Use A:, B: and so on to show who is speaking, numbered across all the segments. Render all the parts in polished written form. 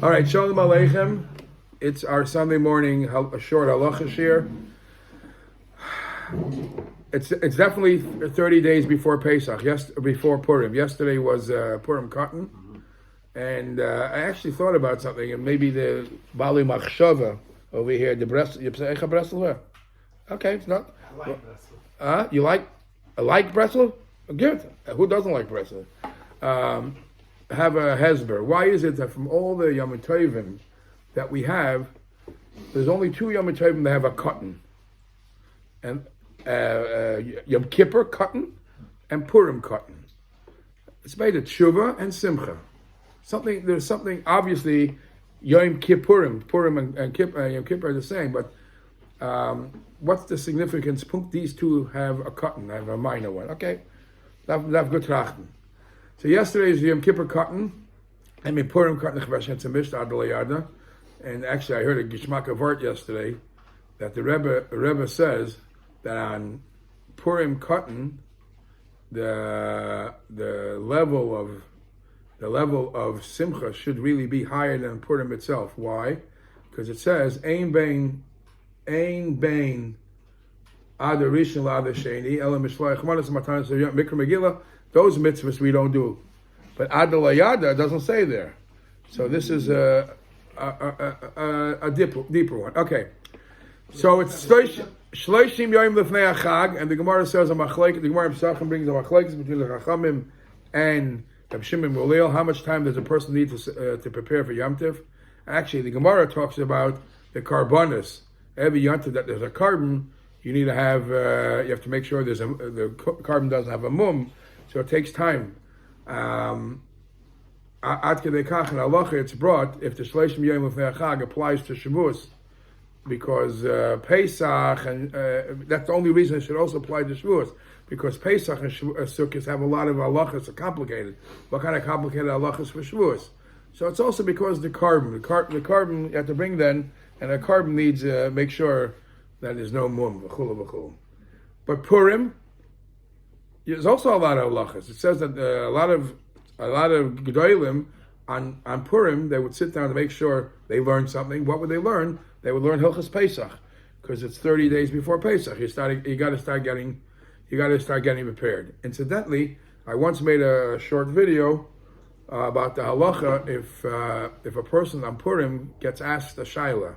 A: All right, Shalom Aleichem. It's our Sunday morning, a short halacha shir. It's definitely 30 days before Pesach, before Purim. Yesterday was Purim cotton, and I actually thought about something, and maybe the Bali Machshava over here, the Breslau. Okay, it's not.
B: I like Breslau.
A: You like Breslau? Good. Who doesn't like Breslau? Have a hesber. Why is it that from all the Yom Tovim that we have, there's only two Yom Tovim that have a cotton, and Yom Kippur cotton and Purim cotton. It's made of tshuva and simcha. There's something obviously Yom Kippurim, Purim and Yom Kippur are the same, but what's the significance? These two have a cotton, have a minor one. Okay, that's good trachten. So yesterday is Yom Kippur cotton, Purim cotton and actually I heard a Gishmak of Art yesterday that the Rebbe says that on Purim cotton the level of simcha should really be higher than Purim itself. Why? Because it says Ein Bain Ad Rishon Ad Sheni Ela Mishloach Manas Matanas Mikra Megillah. Those mitzvahs we don't do, but Adalayada doesn't say there. So this is a deeper one. Okay, so it's Shloshim Yom Lefnei Achag, and the Gemara says a machlek. The Gemara Pesachim brings a machlek between the Chachamim and Reb Shimon Gamliel. How much time does a person need to prepare for Yom Tov? Actually, the Gemara talks about the karbanis. Every Yom Tov that there's a carbon, you need to have. You have to make sure the carbon doesn't have a mum. So it takes time. Ad kedei kach in halacha it's brought if the Shloshim Yom Lefnei Chag applies to Shavuos, because Pesach and that's the only reason it should also apply to Shavuos, because Pesach and Sukkot have a lot of halachas that are complicated. What kind of complicated halachas for Shavuos? So it's also because the carbon you have to bring then, and the carbon needs make sure that there's no mum v'chul. But Purim, there's also a lot of halachas. It says that a lot of gedolim on Purim they would sit down to make sure they learned something. What would they learn? They would learn Hilchas Pesach, because it's 30 days before Pesach. You got to start getting prepared. Incidentally, I once made a short video about the halacha if a person on Purim gets asked a shaila,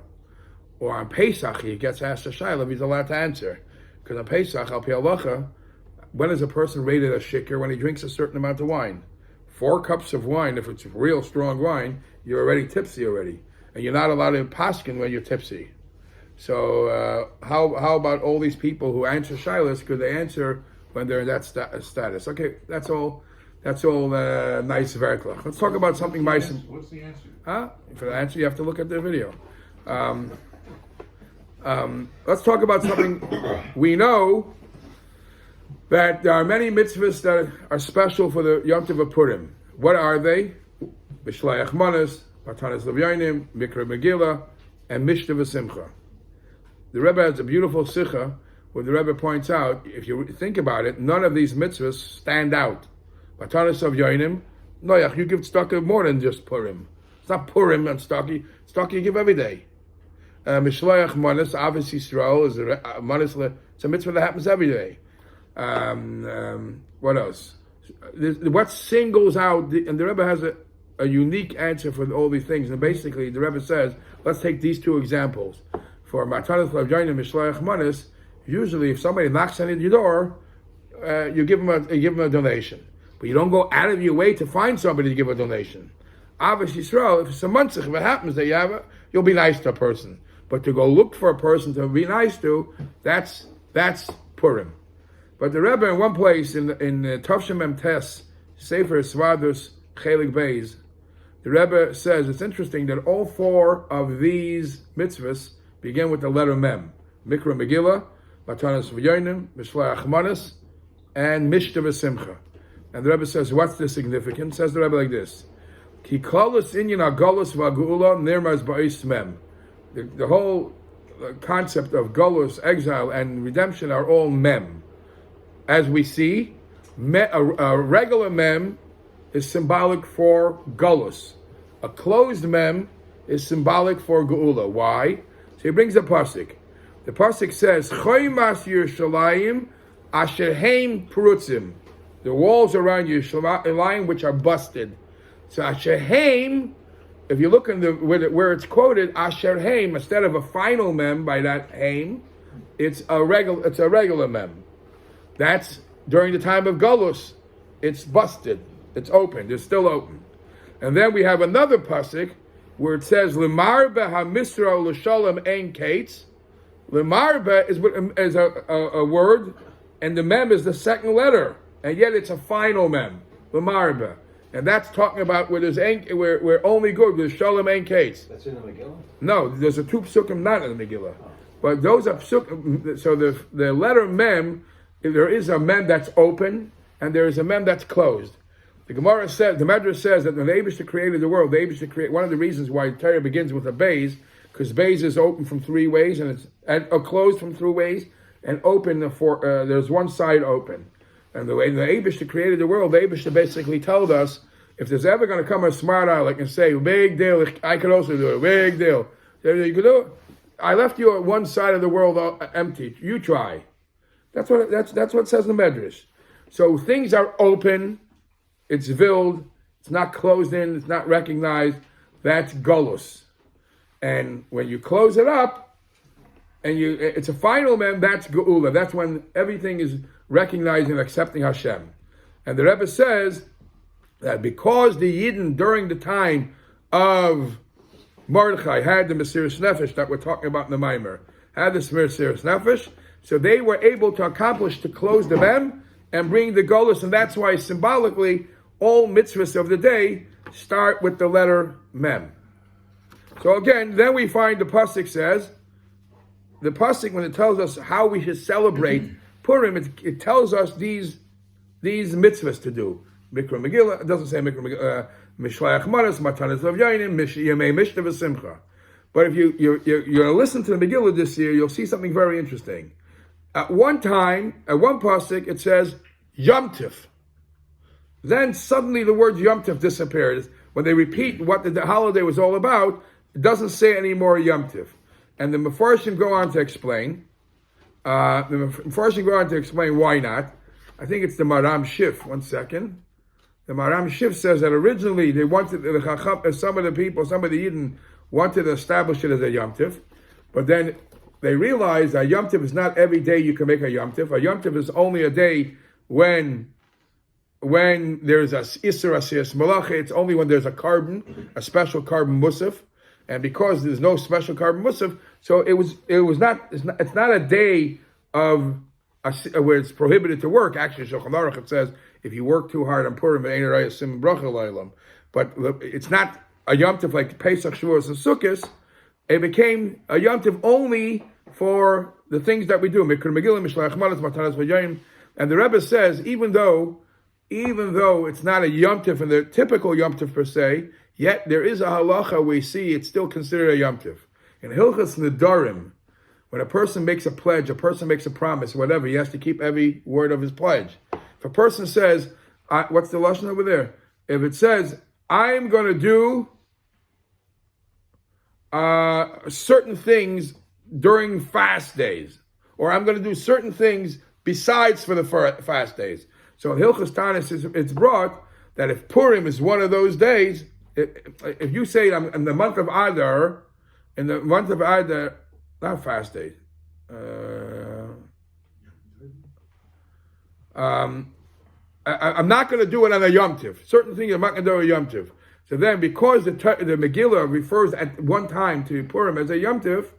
A: or on Pesach he gets asked a shaila, he's allowed to answer, because on Pesach al pi halacha, when is a person rated a shikr? When he drinks a certain amount of wine. 4 cups of wine, if it's real strong wine, you're already tipsy already. And you're not allowed to paskin when you're tipsy. So how about all these people who answer shilas? Could they answer when they're in that status? Okay, that's all nice verklach. Let's talk about something nice.
B: What's the answer?
A: For the answer, you have to look at the video. Let's talk about something we know, that there are many mitzvahs that are special for the Yom Tov of Purim. What are they? B'shlayach manas, Matanas Levyanim, Mikra Megillah, and Mishnah V'Simcha. The Rebbe has a beautiful sikha where the Rebbe points out, if you think about it, none of these mitzvahs stand out. Matanas Levyanim, Noach, you give tzedakah more than just Purim. It's not Purim and tzedakah. Tzedakah you give every day. Mishlayach manas, obviously Yisrael is manas. It's a mitzvah that happens every day. What else? What singles out, and the Rebbe has a unique answer for all these things. And basically, the Rebbe says, let's take these two examples. For Matanas Levyanim Mishloach Manas, usually if somebody knocks on your door, you give them a donation, but you don't go out of your way to find somebody to give a donation. Obviously, Israel, if it's a muntzich, if it happens that you'll be nice to a person. But to go look for a person to be nice to, that's Purim. But the Rebbe in one place in Tavshem Mem Tes Sefer Svadus Chelik Beis, the Rebbe says it's interesting that all 4 of these mitzvahs begin with the letter Mem: Mikra Megillah, Matanas V'Yonim, Mishloach Manas, and Mishnah V'Simcha. And the Rebbe says, what's the significance? Says the Rebbe like this: Ki kolos inyan agolus v'agula nirmaz ba'is Mem. The whole concept of golus, exile, and redemption are all Mem. As we see, a regular mem is symbolic for Golus. A closed mem is symbolic for geula. Why? So he brings a pasuk. The pasuk says, "Choymas Yerushalayim asher heim perutzim." The walls around Yerushalayim which are busted. So asher heim, if you look in the where it's quoted, asher heim, instead of a final mem by that heim, it's a regular mem. That's during the time of Galus. It's busted. It's open. It's still open. And then we have another pasuk where it says, "Lemarbe hamisra l'shalom ein kates." Lemarbe is a word, and the mem is the second letter, and yet it's a final mem. Lemarbe, and that's talking about where there's where only good there's shalom ein kates.
C: That's in the Megillah?
A: No, there's a two psukim not in the Megillah, but those are psukim. So the letter mem, there is a mem that's open, and there is a mem that's closed. The Gemara says, the Medrash says that when the Eibishter created the world, the Eibishter created, one of the reasons why the Torah begins with a Beis, because Beis is open from three ways, and it's closed from three ways, and open, there's one side open. And the way the Eibishter created the world, the Eibishter basically told us, if there's ever going to come a smart aleck and say, big deal, I could also do it, big deal. You could do it. I left you at one side of the world empty. You try. That's what it says in the Medrash. So things are open. It's villed, it's not closed in, it's not recognized. That's Golus. And when you close it up, and it's a final mem, that's Geula. That's when everything is recognized and accepting Hashem. And the Rebbe says that because the Yidden during the time of Mordechai had the Mesiras Nefesh that we're talking about in the Maimer, had the Mesiras Nefesh, so they were able to accomplish to close the mem and bring the Golus, and that's why symbolically all mitzvahs of the day start with the letter mem. So again, then we find the pasuk says, the pasuk when it tells us how we should celebrate Purim, it tells us these mitzvahs to do. Mikra Megillah, it doesn't say Mikra Megillah, Mishlayach Maras, Matanas Lav Yainim, Yemei Mishta V'Simcha. But if you're going to listen to the Megillah this year, you'll see something very interesting. At one pasuk, it says Yom Tif. Then suddenly the word Yom Tif disappears. When they repeat what the holiday was all about, it doesn't say anymore Yom Tif. And the Mefarshim go on to explain. Why not. I think it's the Maram Shif. One second. The Maram Shif says that originally they wanted some of the Yidden wanted to establish it as a Yom Tif, but then they realized that Yom Tif is not every day you can make a Yom Tif. A Yom Tif is only a day when there's a Isser Asiyas Malacha. It's only when there's a special carbon musaf, and because there's no special carbon musaf, so it's not a day of where it's prohibited to work. Actually, Shulchan Aruch it says if you work too hard on Purim, it ain't a sim bracha l'olam. But it's not a Yom Tov like Pesach, Shavuos, and Sukkot. It became a Yom Tov only for the things that we do. Mikra Megillah, Mishlach Manas, Matanas V'Yayim. And the Rebbe says, even though it's not a Yom Tov in the typical Yom Tov per se, yet there is a halacha we see it's still considered a Yom Tov. In Hilchas Nedarim, when a person makes a pledge, a person makes a promise, whatever, he has to keep every word of his pledge. If a person says, what's the lashon over there? If it says, I'm going to do certain things during fast days, or I'm going to do certain things besides for the fast days. So in Hilchas Tanis, it's brought that if Purim is one of those days, if you say in the month of Adar, not fast days. I'm not going to do it on a Yom Tiv. Certain things I'm not going to do on a Yom Tiv. So then, because the Megillah refers at one time to Purim as a Yom Tiv,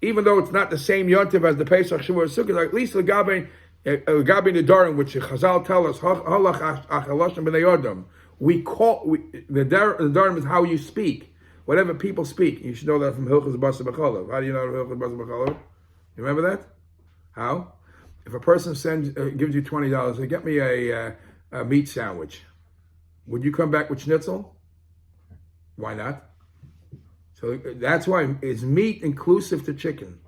A: even though it's not the same Yom Tiv as the Pesach, Shavuot, Sukkot, at least L'gabe Nedarim, which Chazal tell us, Halach Achalashim B'nei Adam, the Nedarim is how you speak. Whatever people speak, you should know that from Hilchas Basa B'Chalav. How do you know Hilchas Basa B'Chalav? You remember that? How? If a person gives you $20, they get me a meat sandwich. Would you come back with schnitzel? Why not? So that's why it's meat inclusive to chicken.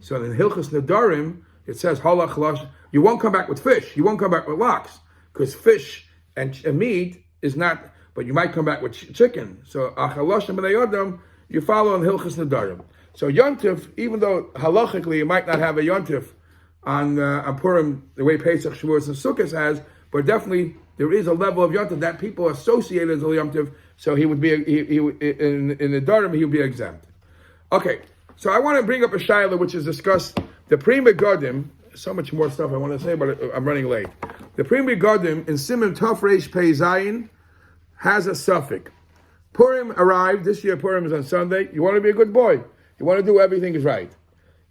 A: So in Hilchas Nedarim, it says halach lash. You won't come back with fish. You won't come back with lox, because fish and meat is not. but you might come back with chicken. So Achaloshim B'nei Adam, you follow on Hilchas Nedarim. So Yontif, even though halachically you might not have a Yontif on Purim the way Pesach, Shavuos, and Sukkot has, but definitely there is a level of Yontif that people associate as a Yontif. So he would be in the Darim he would be exempt. Okay, so I want to bring up a shaila which is discussed. The Purim Gadim. So much more stuff I want to say, but I'm running late. The Purim Gadim in Siman Tov Reish Pei Zayin has a suffix. Purim arrived. This year Purim is on Sunday. You want to be a good boy. You want to do everything is right.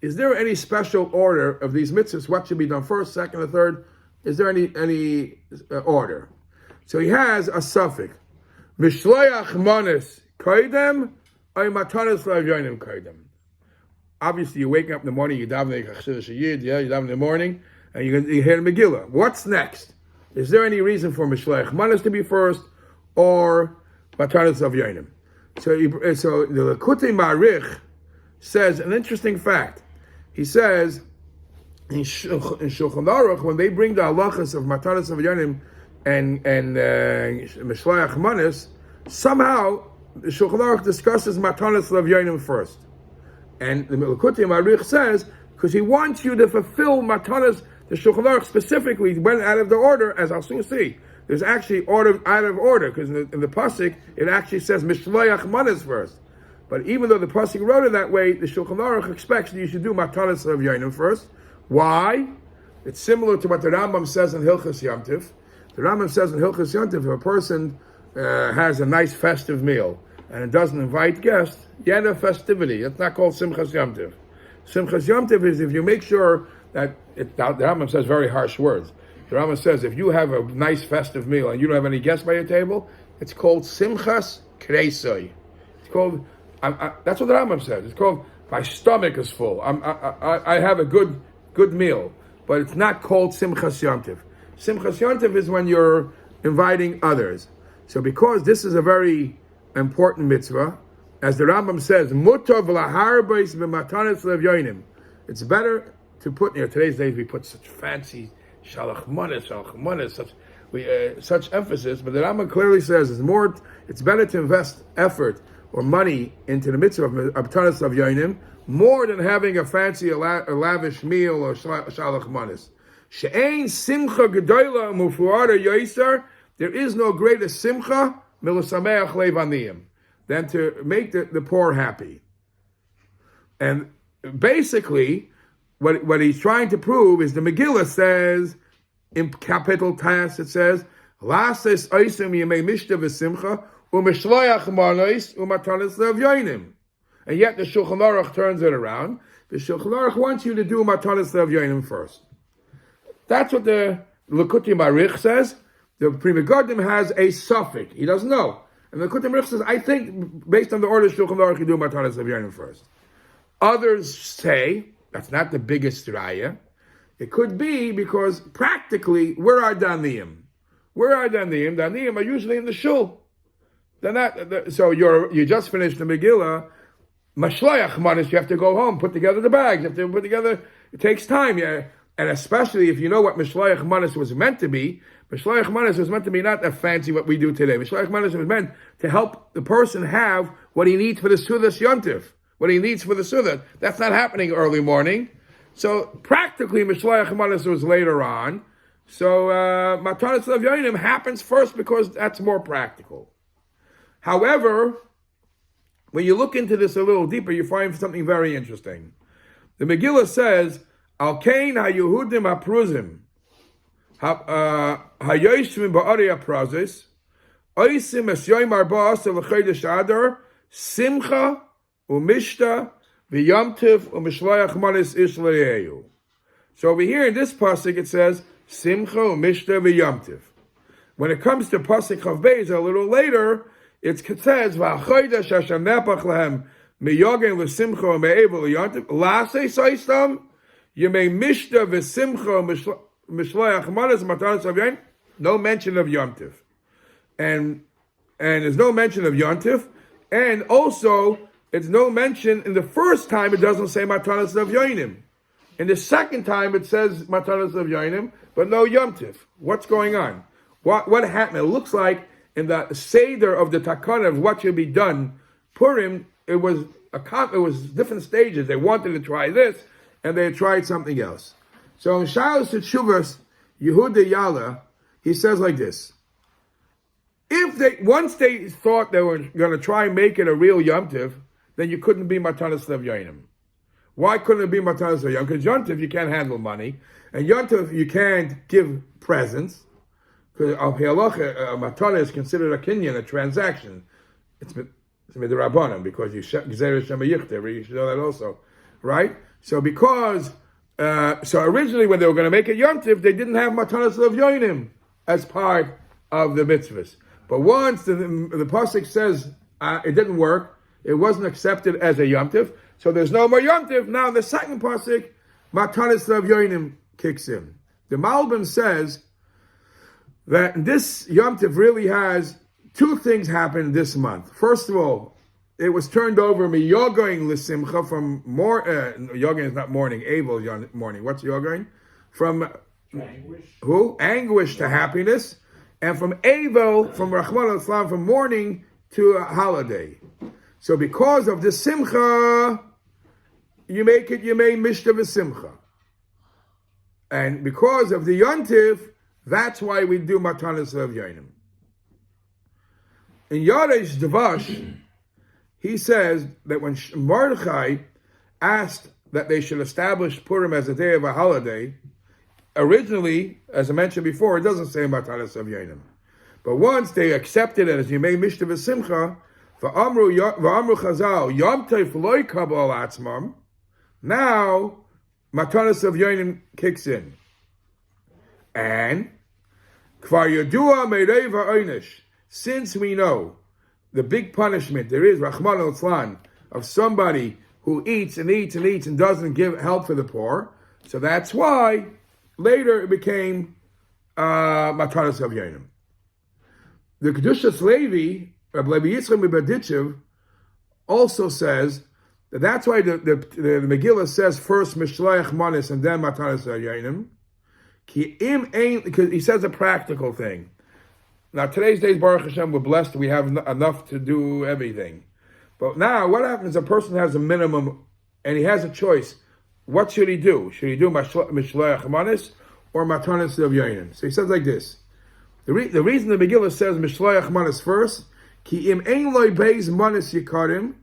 A: Is there any special order of these mitzvahs? What should be done first, second, or third? Is there any order? So he has a suffix. Mishloach manis kaidem ay matanis lavyonim kaidem. Obviously, you're waking up in the morning, you daven in the morning, and you hear the Megillah. What's next? Is there any reason for Mishloach manis to be first, or matanis lavyonim? So the Likutei Marich says an interesting fact. He says in Shulchan Aruch, when they bring the halachas of Matanas Avyanim and Mishloach Manis, somehow the Shulchan Aruch discusses Matanas Avyanim first. And the Likutei Marich says, because he wants you to fulfill Matanas, the Shulchan Aruch specifically went out of the order, as I'll soon see. There's actually order out of order, because in the Pasuk, it actually says Mishloach Manis first. But even though the Pasuk wrote it that way, the Shulchan Aruch expects that you should do Matanas of Yonim first. Why? It's similar to what the Rambam says in Hilchas Yom Tif. The Rambam says in Hilchas Yom Tif, if a person has a nice festive meal and it doesn't invite guests, yet a festivity. It's not called Simchas Yom Tif. Simchas Yom Tif is if you make sure that, the Rambam says very harsh words. The Rambam says if you have a nice festive meal and you don't have any guests by your table, it's called Simchas Kreisoi. It's called... that's what the Rambam says. It's called, my stomach is full. I have a good meal. But it's not called Simchas Yom Tif. Simchas Yom Tif is when you're inviting others. So because this is a very important mitzvah, as the Rambam says, Mutov laharbais b'matanis levyonim. It's better to put, today's days we put such fancy shalach manis, such emphasis, but the Rambam clearly says it's better to invest effort or money into the mitzvah of Matanas of Yonim, more than having a fancy, a lavish meal or shalach manis. She'ein simcha gedola mufuara yoiser. There is no greater simcha milasameach levaniyim than to make the poor happy. And basically, what he's trying to prove is the Megillah says in capital Tas it says lases oisim yemei mishta v'simcha. And yet the Shulchan Aruch turns it around. The Shulchan Aruch wants you to do Matanis Lev Yonim first. That's what the Likutei Marich says. The Prima Gadim has a suffix. He doesn't know. And the Likutei Marich says, I think, based on the order of Shulchan Aruch, you do Matanis Lev Yonim first. Others say, that's not the biggest raya. It could be because practically, where are Daniyim? Where are Daniyim? Daniyim are usually in the shul. They're not, so you just finished the Megillah, Mashloach Manis, you have to go home, put together the bags, you have to put together, it takes time, yeah. And especially if you know what Mashloach Manis was meant to be, Mashloach Manis was meant to be not a fancy what we do today. Mashloach Manis was meant to help the person have what he needs for the Sudas Yontif, what he needs for the Sudah. That's not happening early morning. So practically Mashloach Manis was later on. So Matanis Lev Yonim happens first because that's more practical. However, when you look into this a little deeper, you find something very interesting. The Megillah says, Al kain ha-Yehudim ha-pruzim ha-yoshvim ba'ari ha-prazis oisim es yoim arba'as l'chodesh adar simcha u'mishta v'yamtiv u'mishloach manis ish le'eyu. So over here in this pasuk it says, simcha u'mishta v'yamtiv. When it comes to pasuk Chav Beis a little later, it says, "V'achodesh Hashem nepach lehem miyogen v'simcha me'evel yontiv lasei soistam yemei mishta v'simcha mishloach manas matanas avyain." No mention of yontiv, and there's no mention of yontiv, and also it's no mention in the first time. It doesn't say matanas avyoinim. In the second time, it says matanas avyoinim, but no yontiv. What's going on? What happened? It looks like in the seder of the takana of what should be done, Purim, it was different stages. They wanted to try this, and they tried something else. So in Shalos Teshuvas, Yehuda Yala, he says like this: once they thought they were going to try and make it a real Yom Tiv, then you couldn't be Matanas Lev Yoinim. Why couldn't it be Matanas Lev Yoinim? Because Yom Tiv you can't handle money, and Yom Tiv you can't give presents. Because al Halacha, a matana is considered a kinyan, a transaction. It's midrabanan because you gzeres shema yichter. You should know that also, right? So so originally when they were going to make a Yom Tiv, they didn't have matanas lev yoinim as part of the mitzvahs. But once the pasuk says it didn't work, it wasn't accepted as a Yom Tiv, so there's no more Yom Tiv. Now the second pasuk, matanas lev yoinim, kicks in. The Malbim says that this Yom Tiv really has two things happen this month. First of all, it was turned over miyogain l'simcha from yogain is not mourning, Abel is mourning. What's yogain? From
B: Anguish.
A: Who? Anguish to happiness, and from Abel, from Rahman al-Islam, from mourning to a holiday. So because of the simcha, you made mishta v'simcha, and because of the Yom Tiv, that's why we do Matanas Lev Yoinim. In Yaresh Devash, he says that when Mordechai asked that they should establish Purim as a day of a holiday, originally, as I mentioned before, it doesn't say Matanas Lev Yoinim. But once they accepted it as Yemei Mishta V'Simcha, v'amru Chazal, Yom Tov lo yikabel al atzmam, now Matanas Lev Yoinim kicks in. And Kvar Yadua Meirei V'Oinish, since we know the big punishment there is, Rahman al-Islam, of somebody who eats and eats and eats and doesn't give help for the poor, so that's why later it became Matanas Lev Yoinim. The Kedushas Levi, Rabbi Levi Yitzchak Mibaditchev, also says that that's why the Megillah says first Mishloach Manis and then Matanas Lev Yoinim. Because he says a practical thing. Now today's days, Baruch Hashem, we're blessed. We have enough to do everything. But now, what happens? A person has a minimum, and he has a choice. What should he do? Should he do Mishloach Manis or Matanas Lev Yoinim? So he says like this. The reason the Megillah says Mishloach Manis first, Ki im ein loy beis manis yikarim,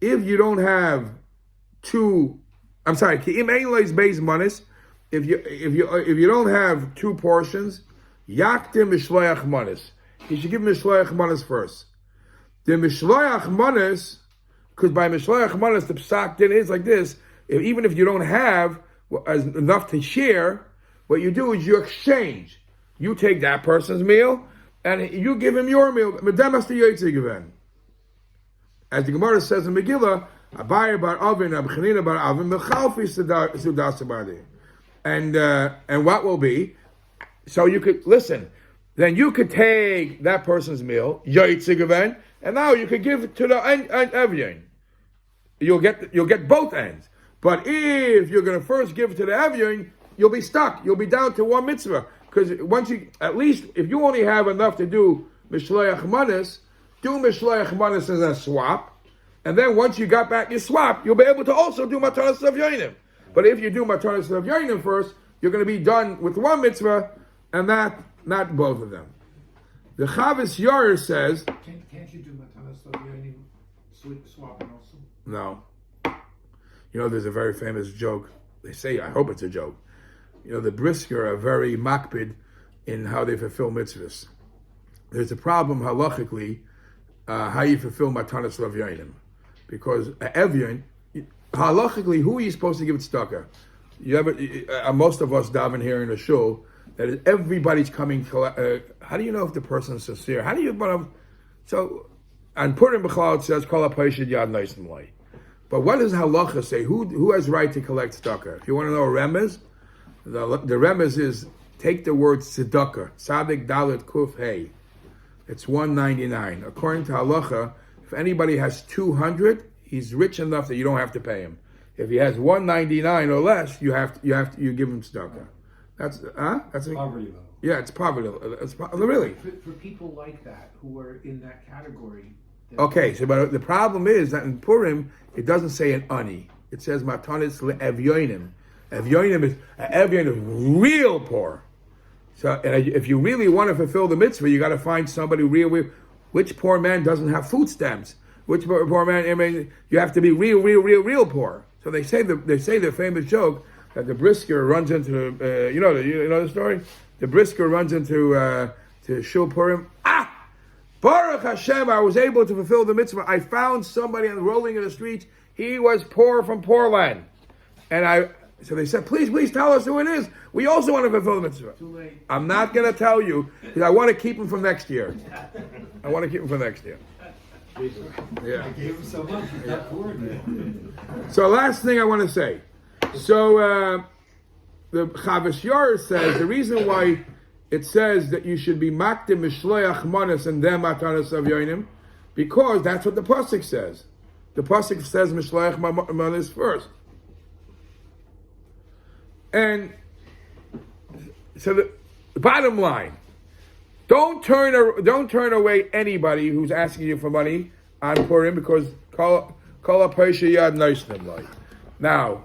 A: if you don't have Ki im ein loy beis manis, if you don't have two portions, yaktim mishloach manis. You should give mishloach manis first. The mishloach manis, because by mishloach manis the psak din is like this: even if you don't have enough to share, what you do is you exchange. You take that person's meal and you give him your meal. As the Gemara says in Megillah, Abaye bar Avin, Abchanina bar Avin, mechalfi sudasabadi. And what will be? So you could listen. Then you could take that person's meal, yoytzigaven, and now you could give it to the Evian. You'll get both ends. But if you're going to first give it to the Evian, you'll be stuck. You'll be down to one mitzvah. Because once at least if you only have enough to do mishloach manis, do mishloach manis as a swap, and then once you got back your swap, you'll be able to also do matanas lev yoinim. But if you do matanas lev yoinim first, you're going to be done with one mitzvah, and not both of them. The Chavis Yair says,
B: Can't you do matanas lev yoinim swapping also?
A: No. There's a very famous joke. They say, I hope it's a joke. The Brisker are very makpid in how they fulfill mitzvahs. There's a problem halachically how you fulfill matanas lev yoinim, because evian halachically who are you supposed to give it tzedakah? Most of us daven here in the shul that everybody's coming. How do you know if the person is sincere? How do you? So on Purim B'chalal it says kol ha'payshid yad naisim lay. But what does halacha say? Who has right to collect tzedakah? If you want to know a remez. The remez is take the word tzedakah, tzadik dalet kuf hey. It's $1.99. According to halacha, if anybody has 200, he's rich enough that you don't have to pay him. If he has $1.99 or less, you give him tzedakah. That's
B: poverty level.
A: Yeah, it's poverty. Really.
B: For people like that who are in that category.
A: Okay, so but the problem is that in Purim it doesn't say an ani. It says matanis le'evyonim. Evyonim is real poor. So and if you really want to fulfill the mitzvah, you got to find somebody real. Which poor man doesn't have food stamps? Which poor man? I mean, you have to be real poor. So they say the famous joke that the brisker runs into you know the story. The brisker runs into to Shul Purim. Baruch Hashem, I was able to fulfill the mitzvah. I found somebody rolling in the streets. He was poor from poor land, so they said, please tell us who it is. We also want to fulfill the mitzvah.
B: Too late.
A: I'm not going to tell you because I want to keep him from next year. Yeah.
B: I gave him so much. He's not poor again.
A: So last thing I want to say. So the Chavis Yor says the reason why it says that you should be makdim mishloach manas and then matanas of yoinim, because that's what the pasuk says. The pasuk says mishloach manas first, and so the bottom line: don't turn away anybody who's asking you for money on Purim because kol ha-paisha yad noisnim like. Now,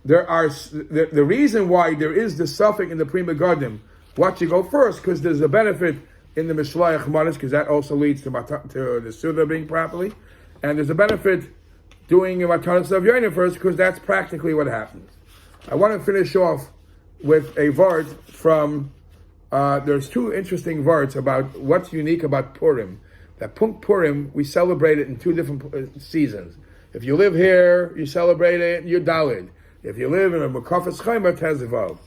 A: there are the reason why there is the suffix in the Prima Garden. What you go first because there's a benefit in the Mishlayach Manas because that also leads to the Suda being properly, and there's a benefit doing a Matanas of Yoina first because that's practically what happens. I want to finish off with a vart from. There's two interesting varts about what's unique about Purim. That Purim we celebrate it in two different seasons. If you live here, you celebrate it. You're Dalid. If you live in a Mekafas Chayma, Tezevov.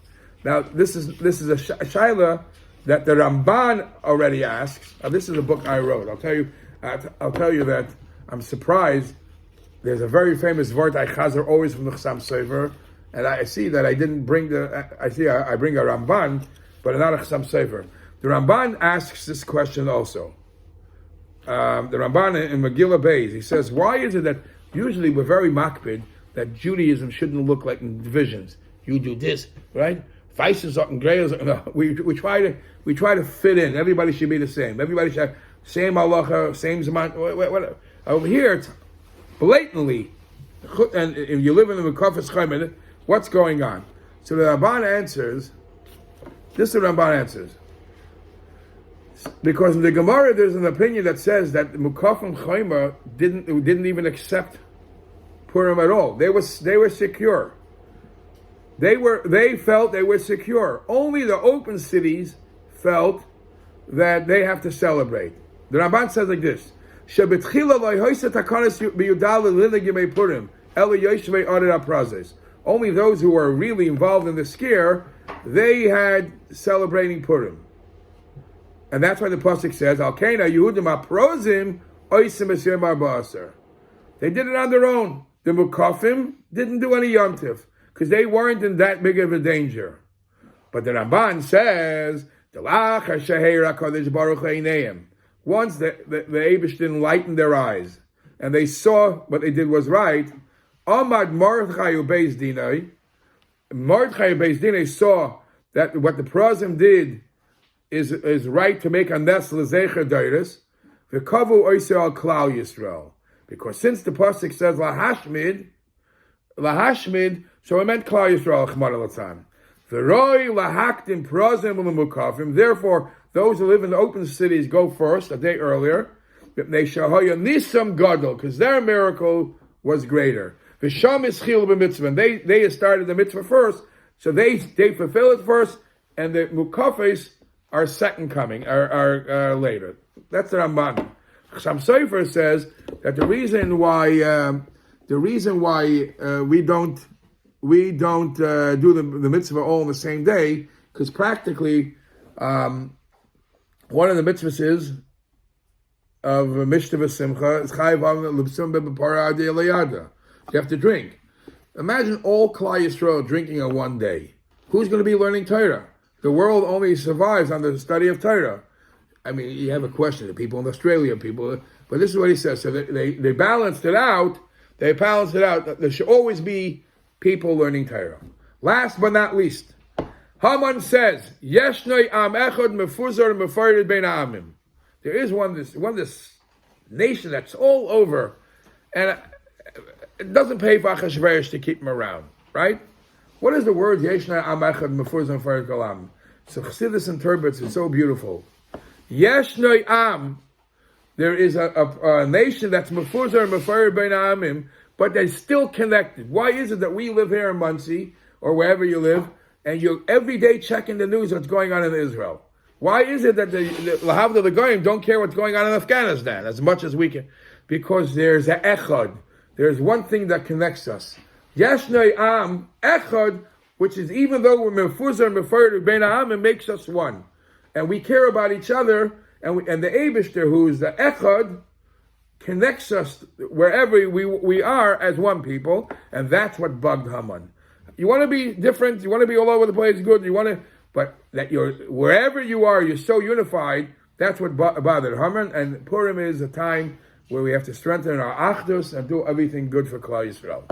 A: Now, this is a shaila that the Ramban already asks. This is a book I wrote. I'll tell you that I'm surprised. There's a very famous vart I chazer always from the Chassam Sofer, and I see that I didn't bring I bring a Ramban, but not a Chassam Sofer. The Ramban asks this question also. The Ramban in Megillah Beis, he says, why is it that usually we're very makpid that Judaism shouldn't look like in divisions? You do this, right? Vices and grayers. No, we try to fit in. Everybody should be the same. Everybody should have same halacha, same zaman. Whatever. Over here, it's blatantly, and if you live in the Mekafas Chayim, what's going on? So the Ramban answers. This is the Ramban answers. Because in the Gemara, there's an opinion that says that the Mekafim Chayma didn't even accept Purim at all. They were secure. They felt they were secure. Only the open cities felt that they have to celebrate. The Ramban says like this: only those who were really involved in the scare, they had celebrating Purim. And that's why the pasuk says, "Al-Kaina Yehudim aprozim oisim esir marba'aser." They did it on their own. The Mukafim didn't do any Yom Tiv because they weren't in that big of a danger. But the Ramban says, once the Eibush didn't lighten their eyes and they saw what they did was right, Amad Mordechai Ubeis Dinai, Mordechai Ubeis Dinai saw that what the Prozim did is right to make a nes l'zecher deiris, v'kavu oisei al klal Yisrael. Because since the pasuk says lahashmid, so it meant klal Yisrael chmar l'tzan. V'roi lahaktim prozim u'lemukavim. Therefore, those who live in the open cities go first a day earlier. They shahoya nisam gadol, because their miracle was greater. V'sham ischil b'mitzvah. They started the mitzvah first, so they fulfill it first, and the mukafes are second coming, are later. That's the Ramban. Chassam Sofer says that the reason why we don't do the mitzvah all on the same day, because practically one of the mitzvahs is of Mishtava Simcha is Chayav L'Bsum B'Para Adei Layada. You have to drink. Imagine all Klal Yisrael drinking on one day. Who's going to be learning Torah? The world only survives on the study of Torah. I mean, you have a question. The people in Australia, but this is what he says. So they balanced it out. They balanced it out. There should always be people learning Torah. Last but not least, Haman says, Yeshnoi am echad mefuzar mefarid bein ha'amim. There is this nation that's all over, and it doesn't pay for Achashverosh to keep him around, right? What is the word Yeshnoi am echad mefuzar mefarid bein ha'amim? So Chassidus interprets it so beautiful. Yeshnoi am, there is a nation that's mefuzar and mefarid bein ha'amim, but they're still connected. Why is it that we live here in Muncie, or wherever you live, and you're every day checking the news what's going on in Israel? Why is it that the Lahavda the Goyim don't care what's going on in Afghanistan as much as we can? Because there's a echad. There's one thing that connects us. Yeshnoi am echad, which is even though we're mefuzar and mefarid bein ha'amim, makes us one, and we care about each other. And the Eibishter, who is the echad, connects us wherever we are as one people, and that's what bugged Haman. You want to be different, you want to be all over the place, good. But that you're wherever you are, you're so unified. That's what bothered Haman. And Purim is a time where we have to strengthen our achdus and do everything good for Klal Yisrael.